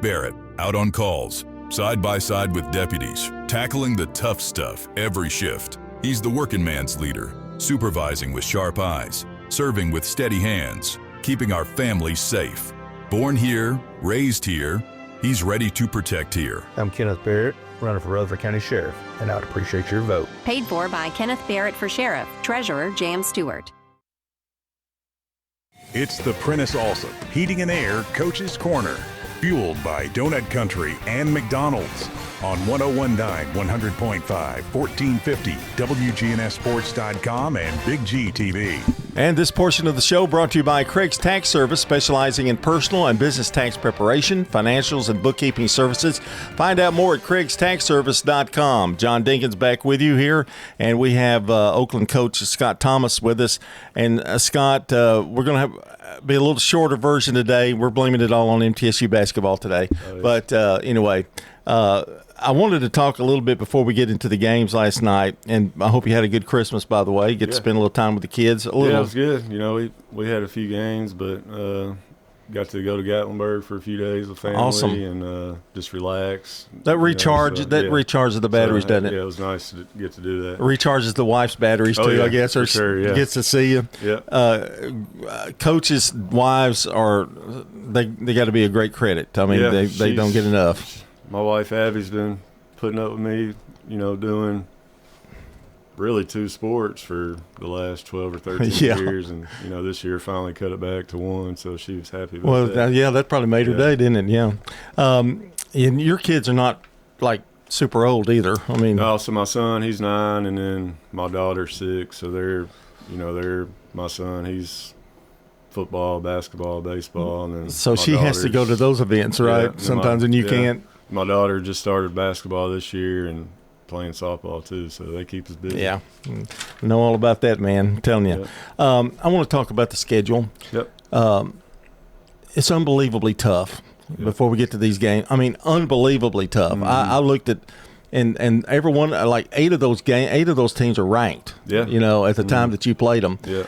Barrett, out on calls, side by side with deputies, tackling the tough stuff every shift. He's the working man's leader, supervising with sharp eyes, serving with steady hands, keeping our families safe. Born here, raised here, he's ready to protect here. I'm Kenneth Barrett, running for Rutherford County Sheriff, and I would appreciate your vote. Paid for by Kenneth Barrett for Sheriff. Treasurer, Jan Stewart. It's the Prentice Allsup Heating and Air Coach's Corner, fueled by Donut Country and McDonald's on 101.9, 100.5, 1450, WGNSSports.com, and Big G TV. And this portion of the show brought to you by Craig's Tax Service, specializing in personal and business tax preparation, financials, and bookkeeping services. Find out more at CraigsTaxService.com. John Dinkins back with you here, and we have Oakland coach Scott Thomas with us. And Scott, we're going to be a little shorter version today. We're blaming it all on MTSU basketball today. Oh, yeah. But anyway, I wanted to talk a little bit before we get into the games last night, and I hope you had a good Christmas, by the way. Get to spend a little time with the kids. Yeah, it was good. You know, we had a few games, but got to go to Gatlinburg for a few days with family. Awesome. And just relax. That recharges the batteries, doesn't it? Yeah, it was nice to get to do that. Recharges the wife's batteries too, yeah, I guess. Or sure, yeah. Gets to see you. Yeah. Coaches' wives they got to be a great credit. I mean, they don't get enough. My wife Abby's been putting up with me, you know, doing really 2 sports for the last 12 or 13 years, and you know, this year finally cut it back to 1, so she was happy about that. Yeah, that probably made her day, didn't it? Yeah. And your kids are not like super old either. I mean, no. So my son, he's 9, and then my daughter's 6. So they're my son. He's football, basketball, baseball, and then so she has to go to those events, right? Sometimes, and you can't. My daughter just started basketball this year and playing softball too, so they keep us busy. Yeah, know all about that, man. I'm telling you. Yep. I want to talk about the schedule. Yep. It's unbelievably tough. Yep. Before we get to these games, I mean, unbelievably tough. Mm-hmm. I looked at, and everyone, like 8 of those teams are ranked. Yeah. You know, at the time that you played them. Yeah.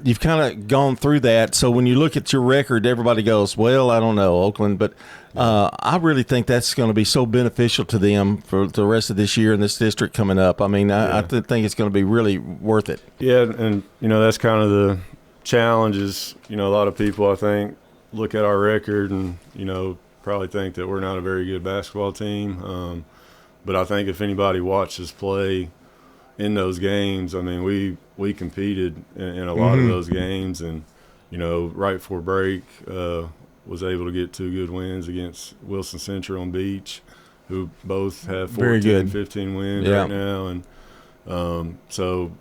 You've kind of gone through that, so when you look at your record, everybody goes, "Well, I don't know, Oakland," but. I really think that's going to be so beneficial to them for the rest of this year and this district coming up. I mean, I think it's going to be really worth it. Yeah, and, you know, that's kind of the challenge is, you know, a lot of people, I think, look at our record and, you know, probably think that we're not a very good basketball team. But I think if anybody watches play in those games, I mean, we competed in a lot of those games. And, you know, right before break was able to get 2 good wins against Wilson Central and Beach, who both have 14, 15 wins right now. And so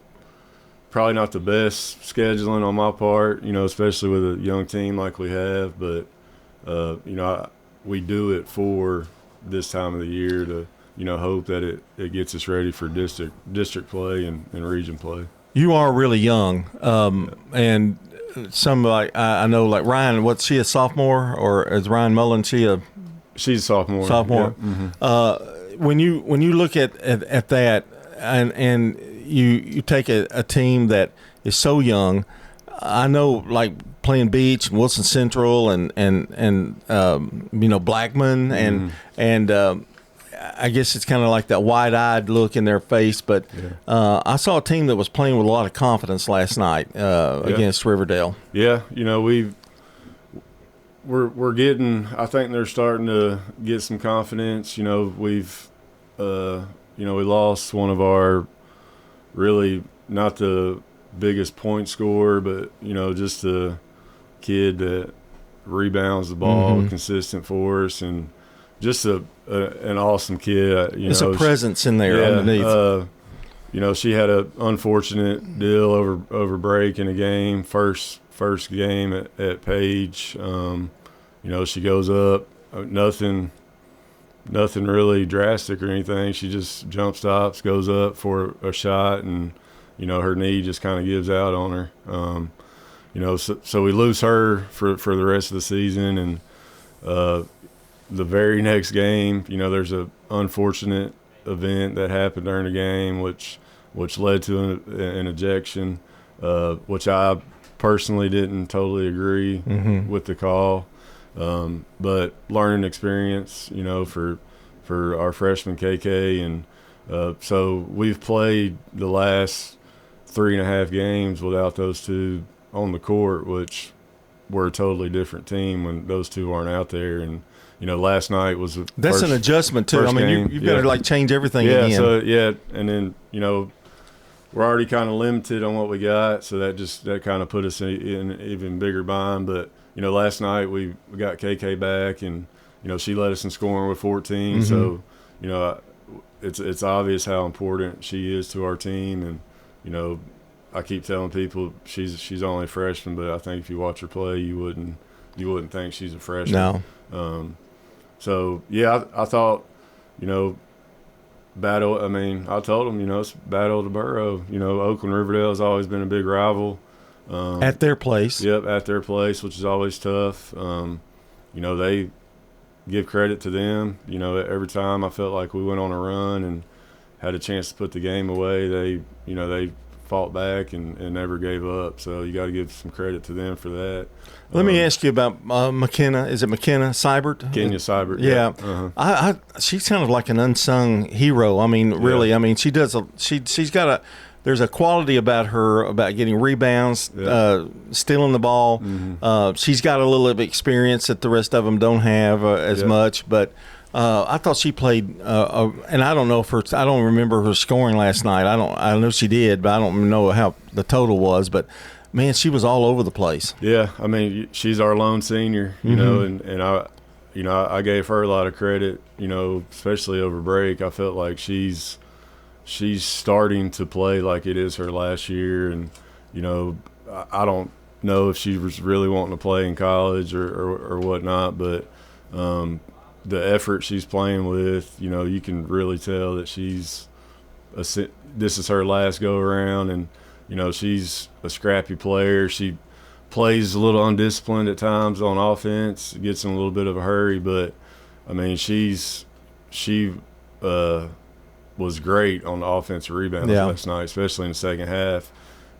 probably not the best scheduling on my part, you know, especially with a young team like we have. But, you know, we do it for this time of the year to, you know, hope that it gets us ready for district play and region play. You are really young, and some like I know, like Ryan. What's she, a sophomore, or is Ryan Mullen? She's a sophomore. Sophomore. Yeah. Mm-hmm. When you look at that, and you take a team that is so young, I know, like playing Beach and Wilson Central and you know, Blackman and I guess it's kind of like that wide-eyed look in their face, but I saw a team that was playing with a lot of confidence last night against Riverdale. Yeah, you know, we're getting. I think they're starting to get some confidence. You know, we lost one of our really not the biggest point scorer, but you know, just a kid that rebounds the ball, consistent for us, and just an awesome kid. It's a presence in there underneath. You know, she had an unfortunate deal over break in a game, first game at Page. You know, she goes up, nothing really drastic or anything. She just jump stops, goes up for a shot, and you know, her knee just kind of gives out on her. You know, so we lose her for the rest of the season, and the very next game, you know, there's a unfortunate event that happened during the game, which led to an ejection, which I personally didn't totally agree with the call. But learning experience, for our freshman KK, and so we've played the last 3.5 games without those two on the court, which we're a totally different team when those two aren't out there. And last night was that's an adjustment too. I mean, you better change everything again. And then we're already kind of limited on what we got, so that kind of put us in an even bigger bind. But last night we got KK back, and she led us in scoring with 14. So it's obvious how important she is to our team, and I keep telling people she's only a freshman, but I think if you watch her play, you wouldn't think she's a freshman. No. So yeah, I thought, battle. I mean, I told them, it's battle of the borough. Oakland Riverdale has always been a big rival. At their place. Yep, at their place, which is always tough. They give credit to them. Every time I felt like we went on a run and had a chance to put the game away, they fought back and never gave up. So you got to give some credit to them for that. Let me ask you about McKenna. Is it McKenna Seibert? Kenya Seibert. Yeah. She's kind of like an unsung hero. I mean, really. I mean, she does. She's got a. There's a quality about her about getting rebounds, stealing the ball. She's got a little of experience that the rest of them don't have as much, but. I thought she played, and I don't know if I don't remember her scoring last night. I know she did, but I don't know how the total was. But man, she was all over the place. Yeah, I mean, she's our lone senior, and I gave her a lot of credit, especially over break. I felt like she's starting to play like it is her last year, and I don't know if she was really wanting to play in college or whatnot, but. The effort she's playing with, you can really tell that this is her last go around, and she's a scrappy player. She plays a little undisciplined at times on offense, gets in a little bit of a hurry, but I mean she was great on the offensive rebounds last night, especially in the second half.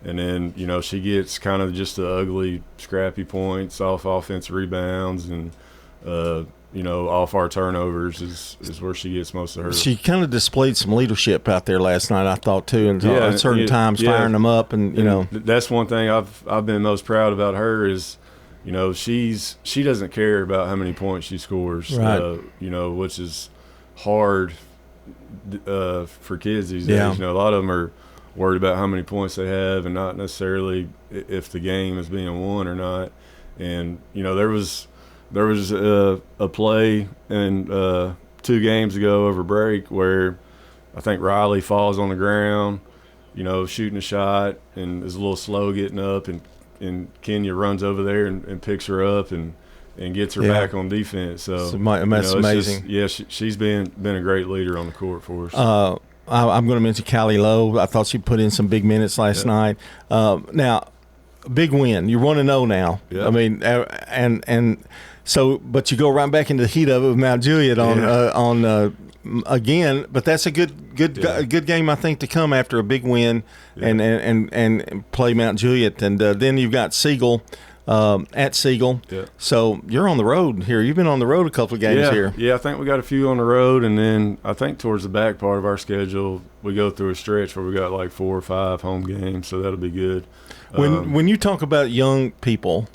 And then she gets kind of just the ugly, scrappy points off offensive rebounds, and off our turnovers is where she gets most of her. She kind of displayed some leadership out there last night, I thought, too, and at certain times firing them up. And that's one thing I've been most proud about her is, she doesn't care about how many points she scores, right. Which is hard for kids these days. A lot of them are worried about how many points they have and not necessarily if the game is being won or not. And, there was a play in 2 games ago over break where I think Riley falls on the ground, shooting a shot and is a little slow getting up, and Kenya runs over there and picks her up and gets her back on defense. So that's amazing. She's been a great leader on the court for us. I'm going to mention Callie Lowe. I thought she put in some big minutes last night. Now, big win. You're 1-0 now. Yeah. I mean, and so, but you go right back into the heat of it with Mount Juliet on again. But that's a good game, I think, to come after a big win and play Mount Juliet, and then you've got Siegel. At Siegel. Yeah. So you're on the road here. You've been on the road a couple of games here. Yeah, I think we got a few on the road, and then I think towards the back part of our schedule, we go through a stretch where we got like 4 or 5 home games, so that'll be good. When you talk about young people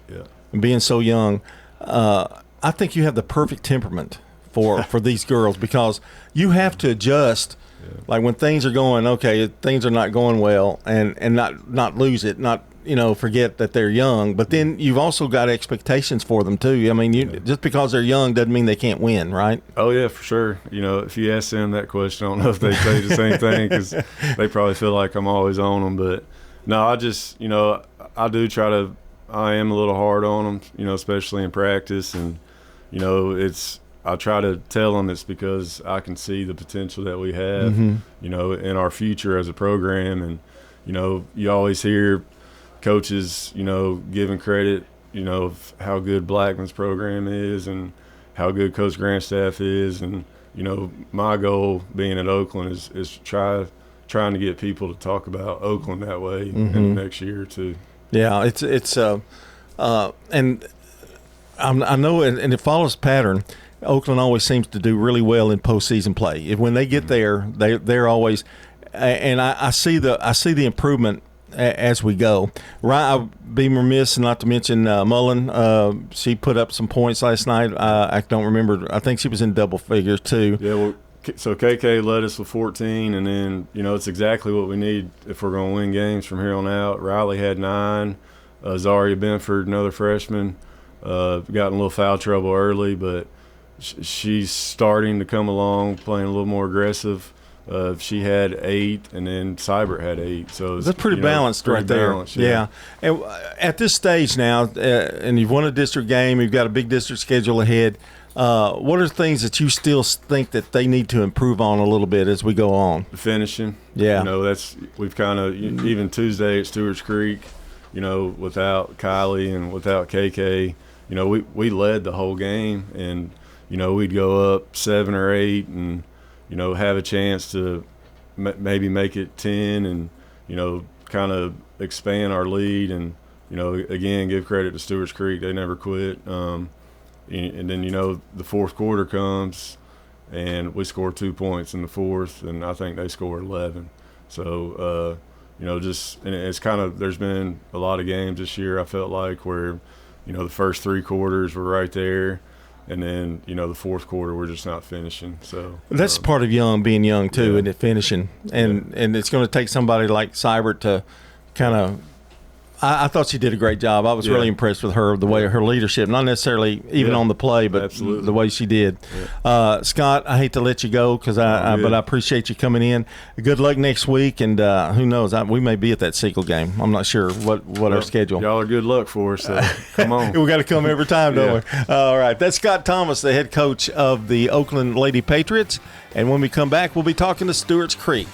and being so young, I think you have the perfect temperament for these girls, because you have to adjust. Yeah. Like when things are going okay, things are not going well, and not lose it, not forget that they're young, but then you've also got expectations for them too. I mean, just because they're young doesn't mean they can't win, right? Oh yeah, for sure. If you ask them that question, I don't know if they say the same thing, because they probably feel like I'm always on them. But no, I just I do try to. I am a little hard on them, especially in practice, and I try to tell them it's because I can see the potential that we have, in our future as a program, and you always hear coaches, giving credit, of how good Blackman's program is and how good Coach Grandstaff is. And, my goal being at Oakland is trying to get people to talk about Oakland that way in the next year or two. Yeah, it's and I know, and it follows pattern. Oakland always seems to do really well in postseason play. When they get there, they're always, and I see the improvement as we go. I'd be remiss not to mention Mullen. She put up some points last night. I don't remember. I think she was in double figures too. Yeah, well, so KK led us with 14, and then, it's exactly what we need if we're going to win games from here on out. Riley had 9. Zaria Benford, another freshman, got in a little foul trouble early, but she's starting to come along, playing a little more aggressive. She had 8, and then Seibert had 8. So that's pretty balanced right there. Balanced, yeah. And at this stage now, and you've won a district game, you've got a big district schedule ahead. What are things that you still think that they need to improve on a little bit as we go on? The finishing. Yeah. We've kind of, even Tuesday at Stewart's Creek, without Kylie and without KK, we led the whole game, and we'd go up 7 or 8 and have a chance to maybe make it 10 and kind of expand our lead, and again, give credit to Stewart's Creek, they never quit. And then the fourth quarter comes, and we score 2 points in the fourth, and I think they score 11. So and it's kind of, there's been a lot of games this year, I felt like, where the first 3 quarters were right there, and then the fourth quarter we're just not finishing. So that's part of being young too, yeah. and it finishing, and it's going to take somebody like Seibert to kind of. I thought she did a great job. I was really impressed with her, the way her leadership, not necessarily even on the play, but absolutely. the way she did. Yeah. Scott, I hate to let you go but I appreciate you coming in. Good luck next week, and who knows, we may be at that Siegel game. I'm not sure what our schedule. Y'all are good luck for us, so come on. We got to come every time, don't we? All right. That's Scott Thomas, the head coach of the Oakland Lady Patriots, and when we come back, we'll be talking to Stewart's Creek.